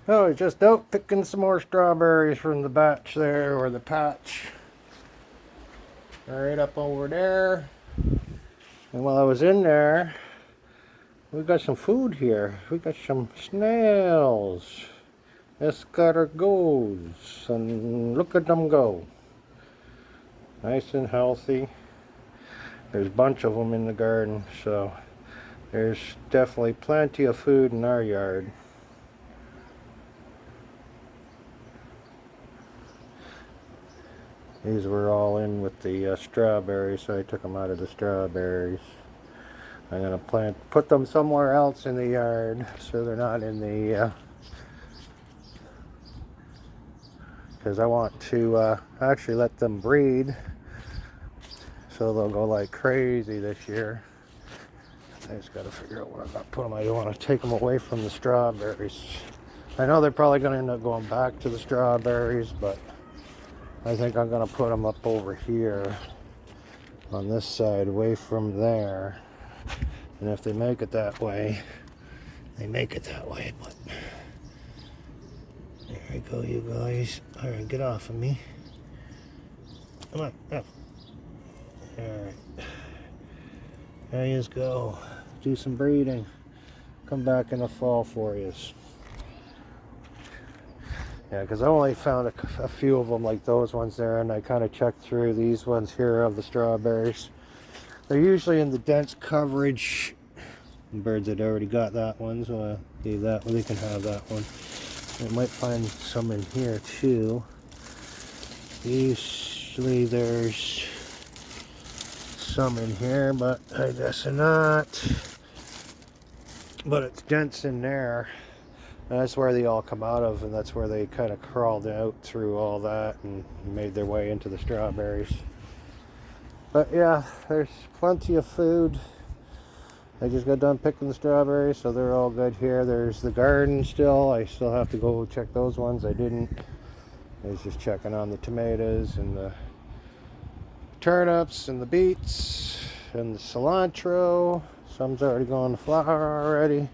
Oh, he's just out picking some more strawberries from the batch there, or the patch. Right up over there. And while I was in there, we got some food here. We got some snails. Escargots. And look at them go. Nice and healthy. There's a bunch of them in the garden, so there's definitely plenty of food in our yard. These were all in with the strawberries, so I took them out of the strawberries. I'm gonna put them somewhere else in the yard, so they're not in the, because I want to actually let them breed, so they'll go like crazy this year. I just gotta figure out where I'm gonna put them. I don't want to take them away from the strawberries. I know they're probably gonna end up going back to the strawberries, but I think I'm gonna put them up over here on this side, away from there. And if they make it that way, they make it that way. But there we go, you guys. All right, get off of me. Come on, up. All right. There you go. Do some breeding. Come back in the fall for you. Yeah, because I only found a few of them like those ones there, and I kind of checked through these ones here of the strawberries. They're usually in the dense coverage. Birds had already got that one, so I gave that one. They can have that one. I might find some in here too. Usually there's some in here, but I guess not. But it's dense in there. And that's where they all come out of, and that's where they kind of crawled out through all that and made their way into the strawberries. But yeah, there's plenty of food. I just got done picking the strawberries, so they're all good here. There's the garden still. I still have to go check those ones. I didn't. I was just checking on the tomatoes and the turnips and the beets and the cilantro. Some's already gone to flower already.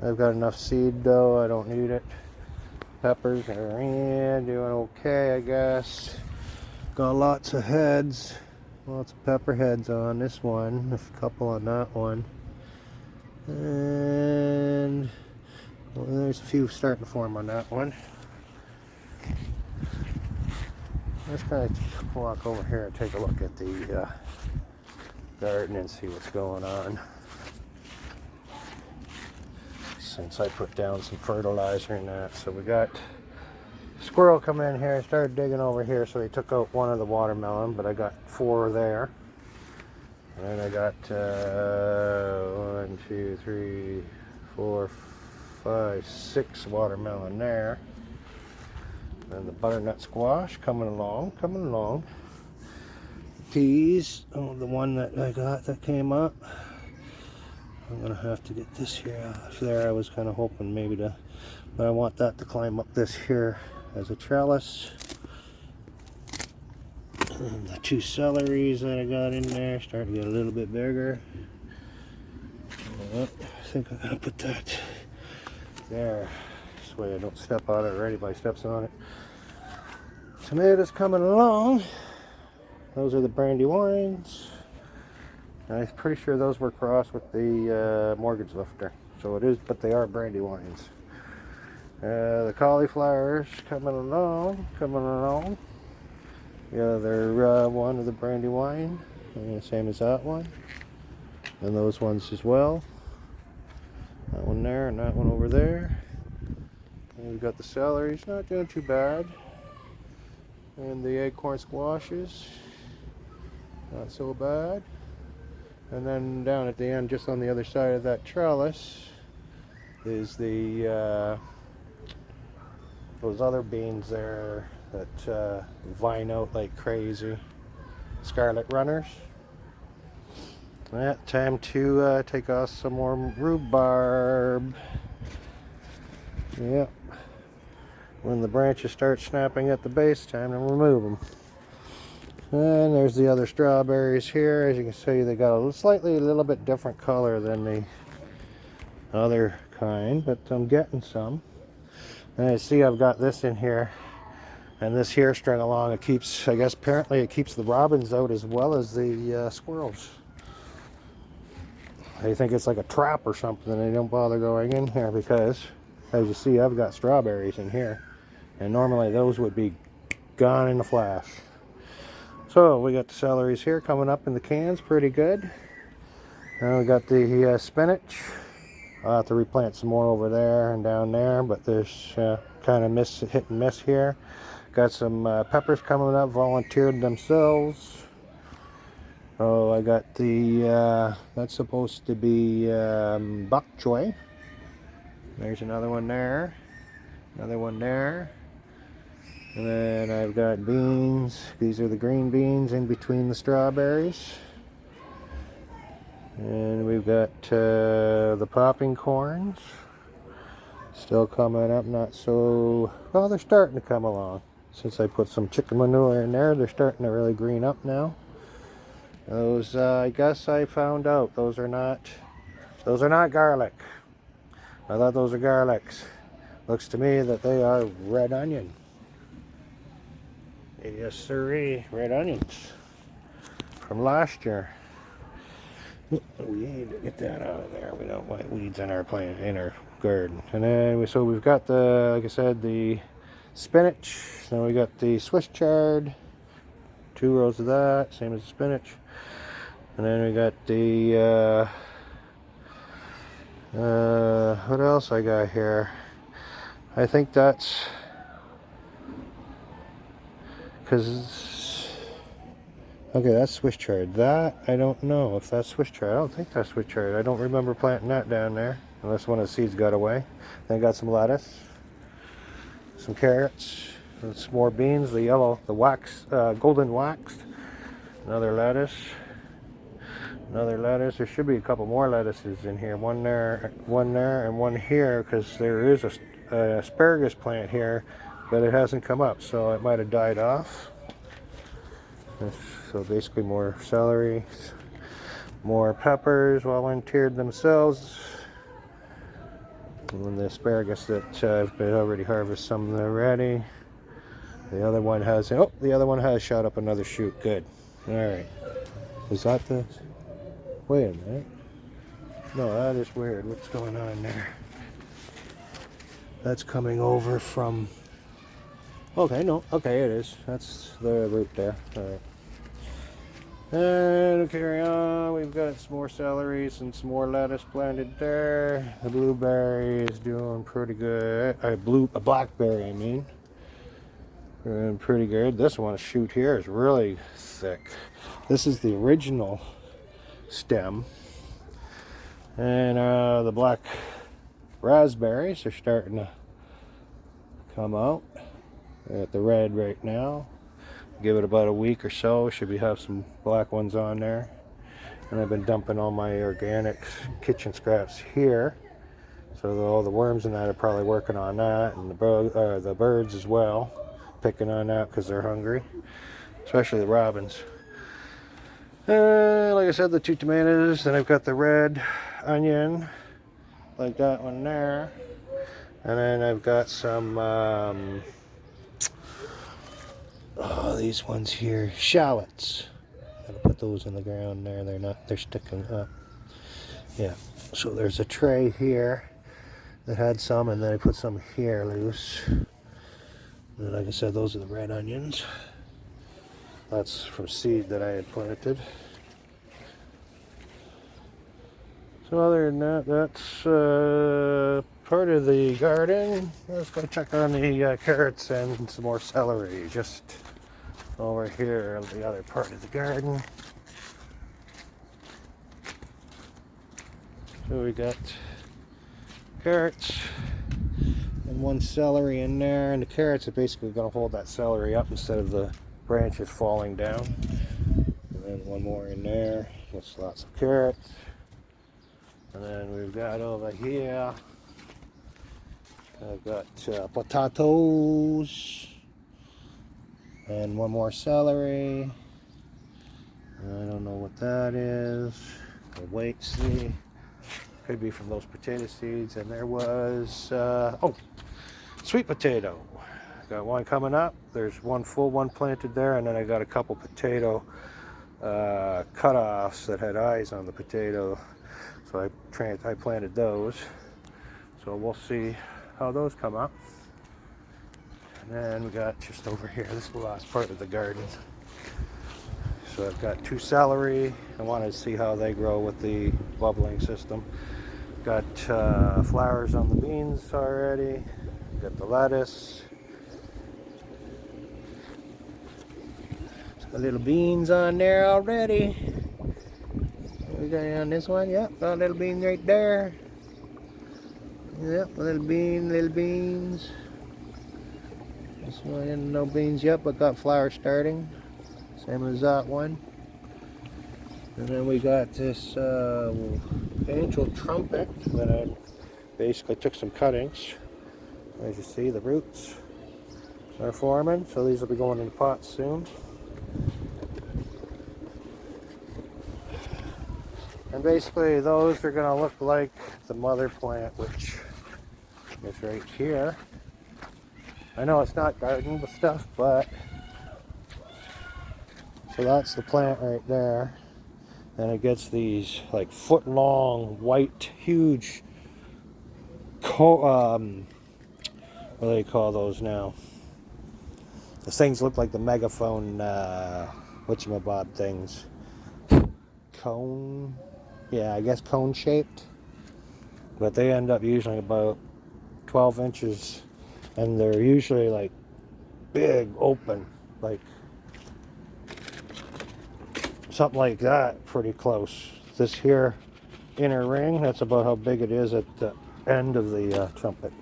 I've got enough seed though, I don't need it. Peppers are in, doing okay, I guess. Got lots of heads, lots of pepper heads on this one, a couple on that one. And well, there's a few starting to form on that one. Let's kind of walk over here and take a look at the garden and see what's going on. Since I put down some fertilizer in that. So we got squirrel come in here and started digging over here, so he took out one of the watermelon, but I got 4 there. And then I got 1, 2, 3, 4, 5, 6 watermelon there. And the butternut squash coming along. Peas, oh, the one that I got that came up. I'm gonna have to get this here off there. I was kind of hoping maybe to, but I want that to climb up this here as a trellis. And the 2 celeries that I got in there starting to get a little bit bigger. I think I'm gonna put that there. This way I don't step on it or anybody steps on it. Tomatoes coming along. Those are the Brandywines. I'm pretty sure those were crossed with the mortgage lifter. So it is, but they are Brandywines. The cauliflowers coming along. The other one of the Brandywine, same as that one. And those ones as well. That one there and that one over there. And we've got the celery's not doing too bad. And the acorn squashes, not so bad. And then down at the end, just on the other side of that trellis, is the those other beans there that vine out like crazy. Scarlet runners. Yeah, time to take off some more rhubarb. Yep. When the branches start snapping at the base, time to remove them. And there's the other strawberries here. As you can see, they got a little bit different color than the other kind, but I'm getting some. And I see I've got this in here, and this here string along, it keeps, I guess apparently it keeps the robins out as well as the squirrels. I think it's like a trap or something. They don't bother going in here because, as you see, I've got strawberries in here, and normally those would be gone in a flash. So we got the celeries here coming up in the cans, pretty good. Now we got the spinach. I'll have to replant some more over there and down there, but there's kind of hit and miss here. Got some peppers coming up, volunteered themselves. Oh, I got the, that's supposed to be bok choy. There's another one there, another one there. And then I've got beans. These are the green beans in between the strawberries. And we've got the popping corns. Still coming up, not so, well, they're starting to come along. Since I put some chicken manure in there, they're starting to really green up now. Those, I guess I found out, those are not garlic. I thought those are garlics. Looks to me that they are red onion. Yes, sirree, red onions from last year. We need to get that out of there. We don't want weeds in our plant, in our garden. And then we've got the, like I said, the spinach. Then we got the Swiss chard, 2 rows of that, same as the spinach. And then we got the what else I got here? I think that's because okay, that's Swiss chard. That I don't know if that's Swiss chard. I don't think that's Swiss chard. I don't remember planting that down there unless one of the seeds got away. Then I got some lettuce, some carrots, and some more beans. The yellow, the wax, golden waxed. Another lettuce. Another lettuce. There should be a couple more lettuces in here. One there, and one here, because there is a asparagus plant here, but it hasn't come up, so it might have died off. So basically more celery, more peppers, volunteered themselves. And the asparagus that I've already harvested some already. The other one has, oh, the other one has shot up another shoot. Good. All right. Is that the? Wait a minute. No, that is weird. What's going on there? That's coming over from. Okay, no. Okay, it is. That's the root there. All right. And we'll carry on. We've got some more celeries and some more lettuce planted there. The blueberry is doing pretty good. A blackberry, I mean. Doing pretty good. This one, shoot here, is really thick. This is the original stem. And the black raspberries are starting to come out. At the red right now. Give it about a week or so, should we have some black ones on there. And I've been dumping all my organic kitchen scraps here, so all the worms and that are probably working on that, and the birds as well, picking on that because they're hungry, especially the robins. Like I said, the 2 tomatoes. Then I've got the red onion, like that one there, and then I've got some these ones here, shallots. Gotta put those in the ground there. They're sticking up. Yeah. So there's a tray here that had some, and then I put some here loose. And like I said, those are the red onions. That's from seed that I had planted. So other than that, that's part of the garden. Let's go check on the carrots and some more celery just over here on the other part of the garden. So we got carrots and 1 celery in there, and the carrots are basically going to hold that celery up instead of the branches falling down. And then 1 more in there with lots of carrots. And then we've got over here, I've got potatoes and 1 more celery. I don't know what that is. I'll wait, see. Could be from those potato seeds. And there was, oh, sweet potato. Got one coming up. There's one full one planted there, and then I got a couple potato cut-offs that had eyes on the potato. So I planted those. So we'll see how those come up. And then we got just over here, this is the last part of the garden. So I've got 2 celery. I wanted to see how they grow with the bubbling system. Got flowers on the beans already. Got the lettuce. Got little beans on there already. We got on this one, yep, got a little bean right there. Yep, little beans. This one, no beans yet, but got flowers starting. Same as that one. And then we got this angel trumpet that I basically took some cuttings. As you see, the roots are forming, so these will be going in the pot soon. And basically those are going to look like the mother plant, which is right here. I know it's not garden stuff, but so that's the plant right there. And it gets these like foot long, white, huge, what do they call those now? Those things look like the megaphone, whatchamabob things. Cone, yeah, I guess cone shaped. But they end up usually about 12 inches. And they're usually like big, open, like something like that, pretty close. This here inner ring, that's about how big it is at the end of the trumpet.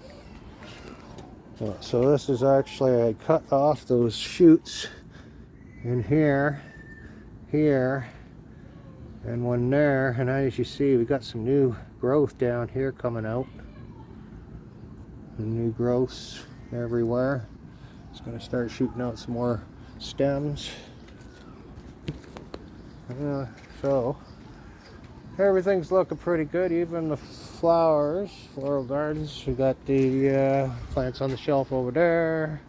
So this is actually, I cut off those shoots in here, and one there, and as you see, we got some new growth down here coming out. New growths everywhere. It's going to start shooting out some more stems. So everything's looking pretty good, even the flowers, floral gardens. We got the plants on the shelf over there,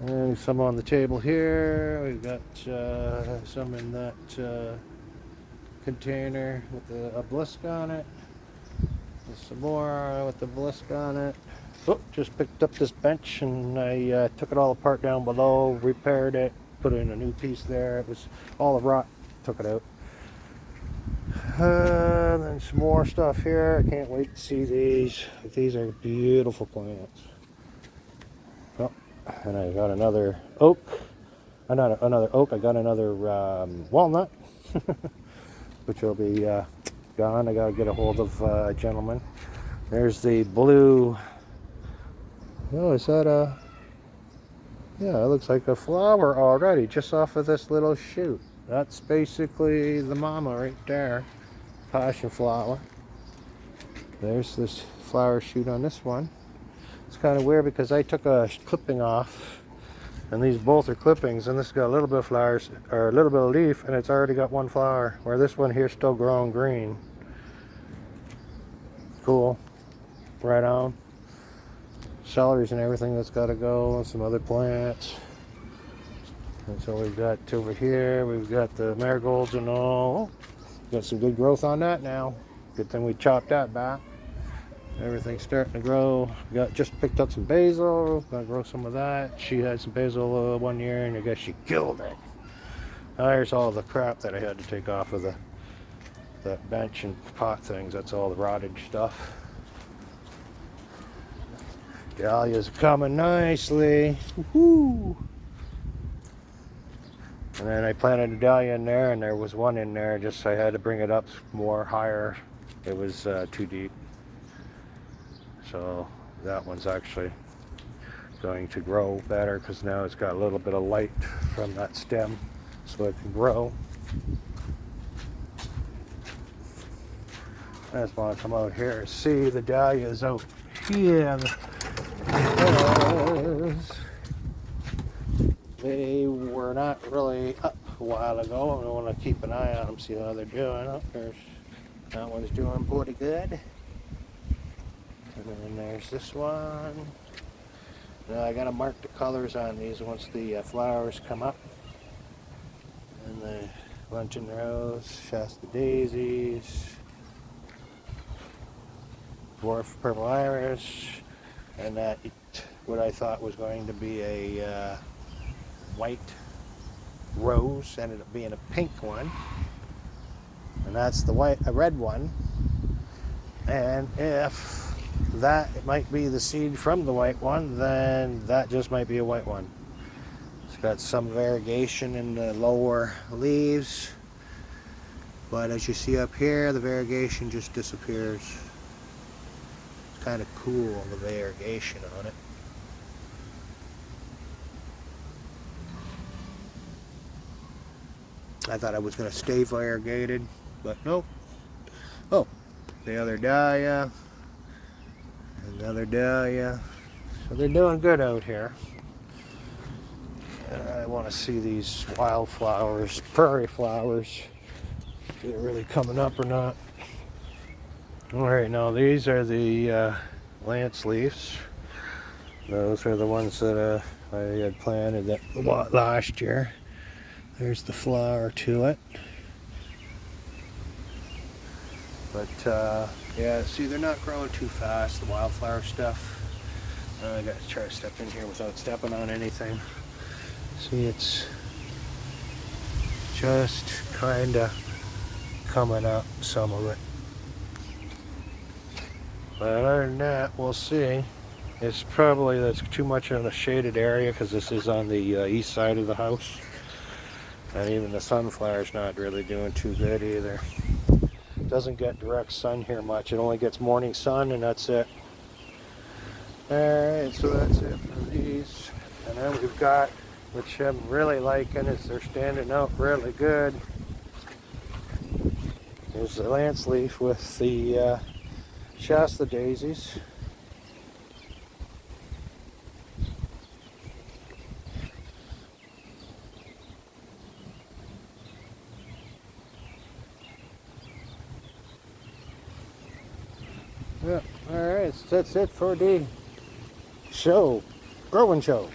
and some on the table here. We've got some in that container with the obelisk on it. There's some more with the obelisk on it. Oh, just picked up this bench and I took it all apart down below, repaired it, put in a new piece there. It was all the rot, took it out. Then some more stuff here. I can't wait to see these. These are beautiful plants. Oh, and I got another oak. Another oak. I got another walnut, which will be gone. I got to get a hold of a gentleman. There's the blue. Oh, is that a... Yeah, it looks like a flower already, just off of this little shoot. That's basically the mama right there. Passion flower. There's this flower shoot on this one. It's kind of weird because I took a clipping off, and these both are clippings, and this has got a little bit of flowers, or a little bit of leaf, and it's already got one flower, where this one here is still growing green. Cool. Right on. Celeries and everything that's got to go, and some other plants. And so we've got over here, we've got the marigolds and all. Got some good growth on that now. Good thing we chopped that back. Everything's starting to grow. Just picked up some basil. Gonna grow some of that. She had some basil one year, and I guess she killed it. Now here's all the crap that I had to take off of that bench and pot things. That's all the rotted stuff. Dahlia's coming nicely. Woohoo! And then I planted a dahlia in there, and there was one in there. Just I had to bring it up more higher. It was too deep. So that one's actually going to grow better because now it's got a little bit of light from that stem, so it can grow. I just want to come out here and see the dahlias out here. They were not really up a while ago. I want to keep an eye on them, see how they're doing. Oh, there's That one's doing pretty good. And then there's this one. Now I gotta mark the colors on these once the flowers come up. And the Luncheon Rose, Shasta Daisies, Dwarf Purple Iris, and that what I thought was going to be a white rose ended up being a pink one, and that's the red one. And if that might be the seed from the white one, then that just might be a white one. It's got some variegation in the lower leaves, but as you see up here, the variegation just disappears. It's kind of cool, the variegation on it. I thought I was going to stay variegated, but nope. Oh, the other dahlia, another dahlia. So they're doing good out here. I want to see these wildflowers, prairie flowers, if they're really coming up or not. Alright, now these are the lance leaves. Those are the ones that I had planted that last year. There's the flower to it. But yeah, see, they're not growing too fast, the wildflower stuff. I got to try to step in here without stepping on anything. See, it's just kind of coming up, some of it. But other than that, we'll see. It's probably that's too much in a shaded area because this is on the east side of the house. And even the sunflower's not really doing too good either. Doesn't get direct sun here much. It only gets morning sun, and that's it. Alright, so that's it for these. And then we've got, which I'm really liking, is they're standing out really good. There's the lance leaf with the Shasta daisies. Yeah, alright, so that's it for the show, growing show.